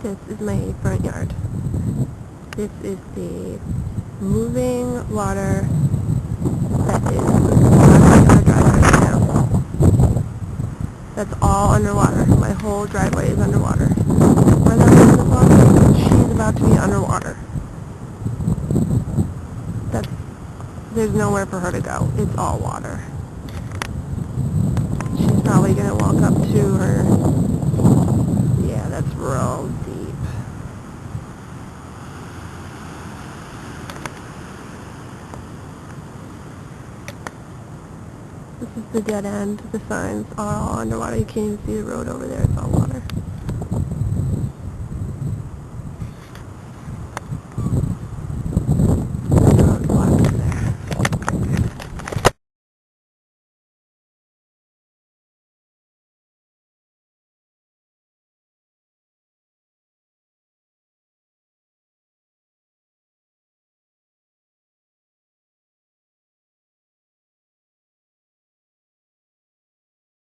This is my front yard. This is the moving water that is blocking our driveway right now. That's all underwater. My whole driveway is underwater. Where that person is walking, she's about to be underwater. There's nowhere for her to go. It's all water. She's probably going to walk up to her. Yeah, that's real deep. This is the dead end. The signs are all underwater. You can't even see the road over there. It's all water.